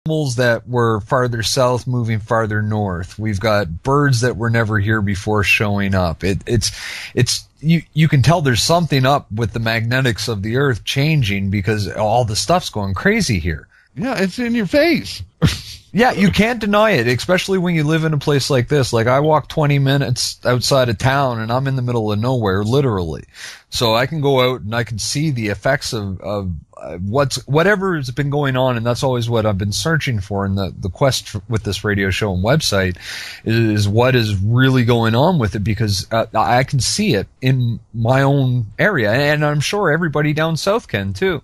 animals that were farther south moving farther north. We've got birds that were never here before showing up. You can tell there's something up with the magnetics of the Earth changing because all the stuff's going crazy here. Yeah, it's in your face. Yeah, you can't deny it, especially when you live in a place like this. Like, I walk 20 minutes outside of town, and I'm in the middle of nowhere, literally. So I can go out and I can see the effects of whatever has been going on, and that's always what I've been searching for in the quest with this radio show and website is what is really going on with it, because I can see it in my own area, and I'm sure everybody down south can, too.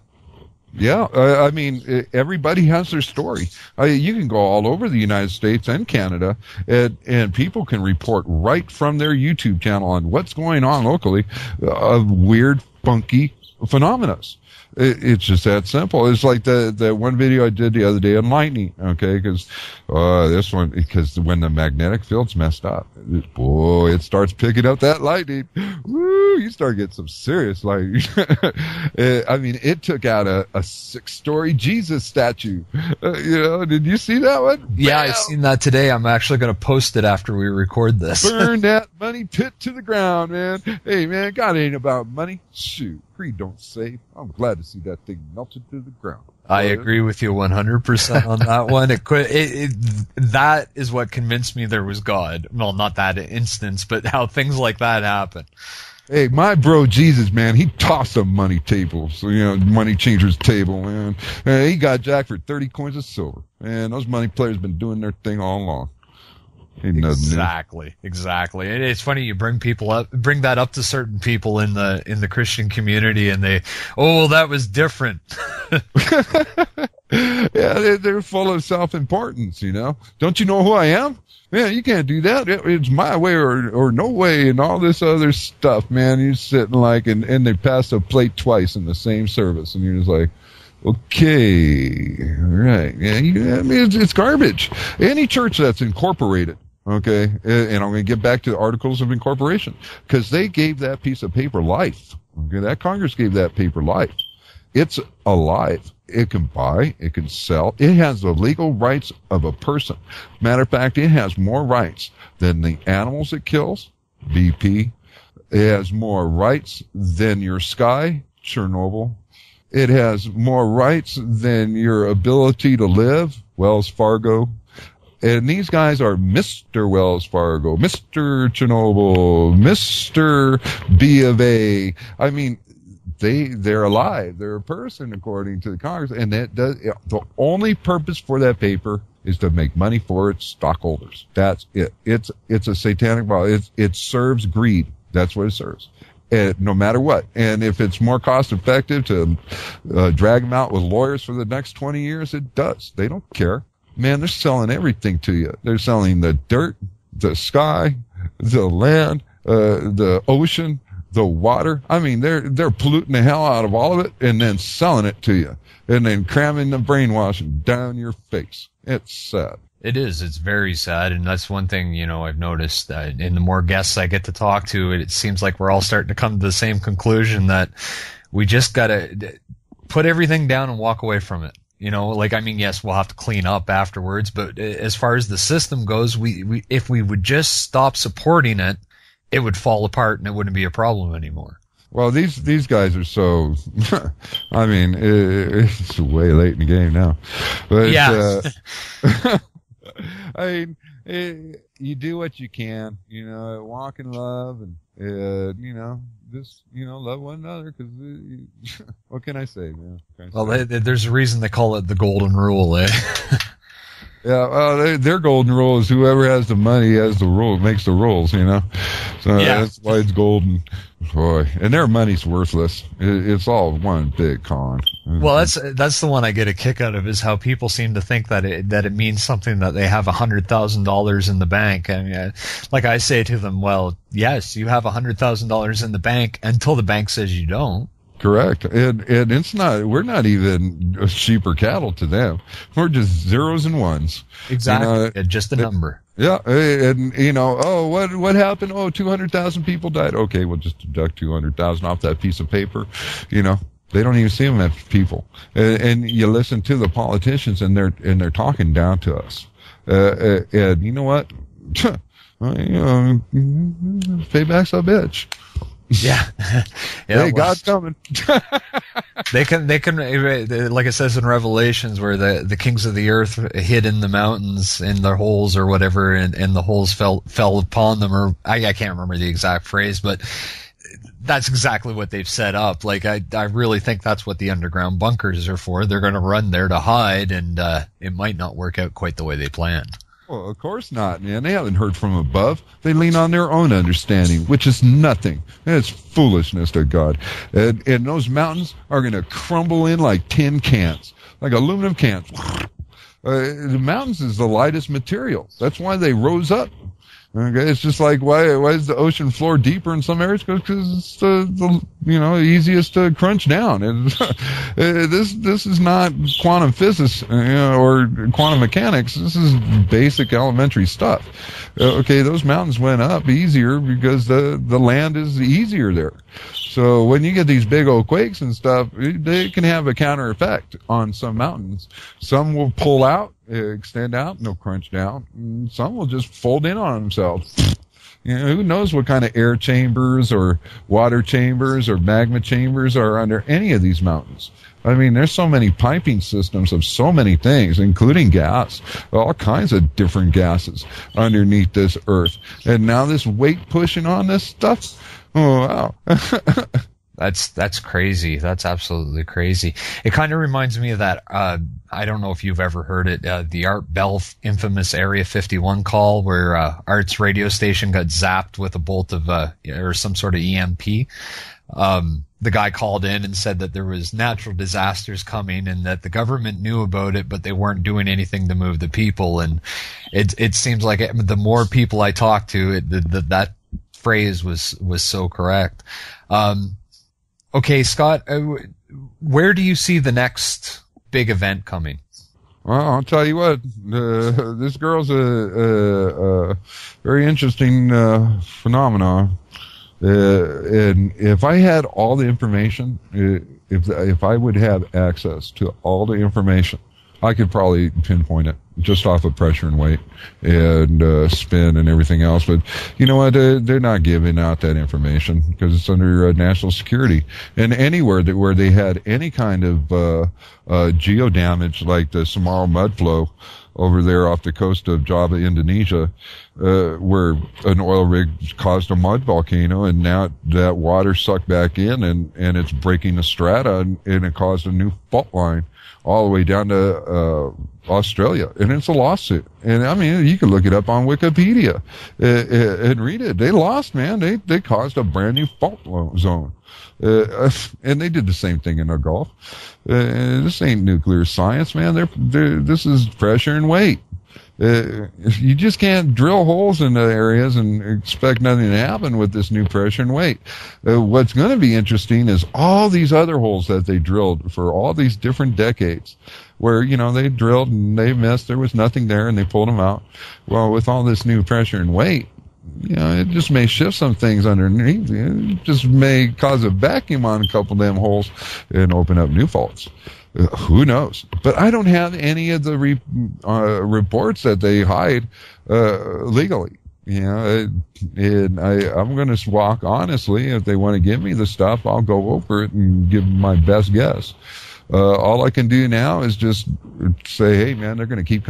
Yeah, I mean, everybody has their story. You can go all over the United States and Canada, and people can report right from their YouTube channel on what's going on locally of weird, funky phenomena. It's just that simple. It's like the one video I did the other day on lightning, okay? Because when the magnetic field's messed up, it starts picking up that lightning. Woo! You start getting some serious lightning. I mean, it took out a 6-story Jesus statue. Did you see that one? Yeah, I've seen that today. I'm actually going to post it after we record this. Burn that money pit to the ground, man. Hey, man, God ain't about money. Shoot. Creed don't save. I'm glad to see that thing melted to the ground. I agree with you 100% on that one. That is what convinced me there was God. Well, not that instance, but how things like that happen. Hey, my bro Jesus, man, he tossed a money table, money changer's table, man. And he got jacked for 30 coins of silver. Man, those money players been doing their thing all along. Exactly. And it's funny you bring that up to certain people in the Christian community, and that was different. Yeah, they're full of self-importance, Don't you know who I am? Man, you can't do that. It's my way or no way, and all this other stuff, man. You're sitting and they pass a plate twice in the same service, and you're just like, okay, right. Yeah, I mean, it's garbage. Any church that's incorporated, okay, and I'm going to get back to the Articles of Incorporation, because they gave that piece of paper life. Okay, that Congress gave that paper life. It's alive. It can buy. It can sell. It has the legal rights of a person. Matter of fact, it has more rights than the animals it kills, BP. It has more rights than your sky, Chernobyl. It has more rights than your ability to live, Wells Fargo. And these guys are Mr. Wells Fargo, Mr. Chernobyl, Mr. B of A. I mean, they're alive. They're a person, according to the Congress. And the only purpose for that paper is to make money for its stockholders. That's it. It's a satanic law. It serves greed. That's what it serves. And no matter what. And if it's more cost effective to drag them out with lawyers for the next 20 years, it does. They don't care. Man, they're selling everything to you. They're selling the dirt, the sky, the land, the ocean, the water. I mean, they're polluting the hell out of all of it and then selling it to you and then cramming the brainwashing down your face. It's sad. It is. It's very sad, and that's one thing, I've noticed that in the more guests I get to talk to, it seems like we're all starting to come to the same conclusion that we just gotta put everything down and walk away from it. Yes, we'll have to clean up afterwards, but as far as the system goes, if we would just stop supporting it, it would fall apart and it wouldn't be a problem anymore. Well, these guys are so, I mean, it's way late in the game now, but yeah. I mean, you do what you can, walk in love and, just, love one another, because what can I say, man? There's a reason they call it the golden rule, eh? Yeah, well, their golden rule is whoever has the money has the rule, makes the rules, So yeah. That's why it's golden. Boy, and their money's worthless. It's all one big con. Well, that's the one I get a kick out of, is how people seem to think that it means something that they have $100,000 in the bank. I mean, like I say to them, well, yes, you have $100,000 in the bank until the bank says you don't. Correct. And we're not even sheep or cattle to them. We're just zeros and ones. Exactly. Just a number. Yeah. And, what happened? 200,000 people died. Okay, we'll just deduct 200,000 off that piece of paper, They don't even see them as people. And you listen to the politicians, and they're talking down to us. And you know what? Payback's a bitch. Yeah. Hey, God's coming. They can, like it says in Revelations, where the kings of the earth hid in the mountains in their holes or whatever, and the holes fell upon them, or I can't remember the exact phrase, but that's exactly what they've set up. Like, I really think that's what the underground bunkers are for. They're going to run there to hide, and it might not work out quite the way they planned. Well, of course not, man. They haven't heard from above. They lean on their own understanding, which is nothing. It's foolishness to God. And those mountains are going to crumble in like tin cans, like aluminum cans. The mountains is the lightest material. That's why they rose up. Okay, it's just like why is the ocean floor deeper in some areas? Because it's the easiest to crunch down. And this is not quantum physics or quantum mechanics. This is basic elementary stuff. Okay, those mountains went up easier because the land is easier there. So when you get these big old quakes and stuff, they can have a counter effect on some mountains. Some will pull out, extend out, and they'll crunch down. And some will just fold in on themselves. Who knows what kind of air chambers or water chambers or magma chambers are under any of these mountains. I mean, there's so many piping systems of so many things, including gas, all kinds of different gases underneath this earth. And now this weight pushing on this stuff. Oh, wow. That's crazy. That's absolutely crazy. It kind of reminds me of that, I don't know if you've ever heard it, the Art Bell infamous Area 51 call where Art's radio station got zapped with a bolt of, or some sort of EMP. The guy called in and said that there was natural disasters coming and that the government knew about it, but they weren't doing anything to move the people. And it seems like the more people I talk to, that phrase was so correct. Okay, Scott, where do you see the next big event coming? Well, I'll tell you what, this girl's a very interesting phenomenon. And if I had all the information, if I would have access to all the information, I could probably pinpoint it just off of pressure and weight and spin and everything else. But you know what? They're not giving out that information because it's under national security. And anywhere where they had any kind of geo damage, like the Semeru mud flow over there off the coast of Java, Indonesia, where an oil rig caused a mud volcano, and now that water sucked back in and it's breaking the strata, and it caused a new fault line all the way down to Australia, and it's a lawsuit. And I mean, you can look it up on Wikipedia and read it. They lost, man. They caused a brand new fault zone, and they did the same thing in the Gulf. This ain't nuclear science, man. This is pressure and weight. You just can't drill holes in the areas and expect nothing to happen with this new pressure and weight. What's going to be interesting is all these other holes that they drilled for all these different decades where, they drilled and they missed. There was nothing there and they pulled them out. Well, with all this new pressure and weight, it just may shift some things underneath. It just may cause a vacuum on a couple of them holes and open up new faults. Who knows? But I don't have any of the reports that they hide legally. And I'm going to walk honestly. If they want to give me the stuff, I'll go over it and give my best guess. All I can do now is just say, hey, man, they're going to keep coming.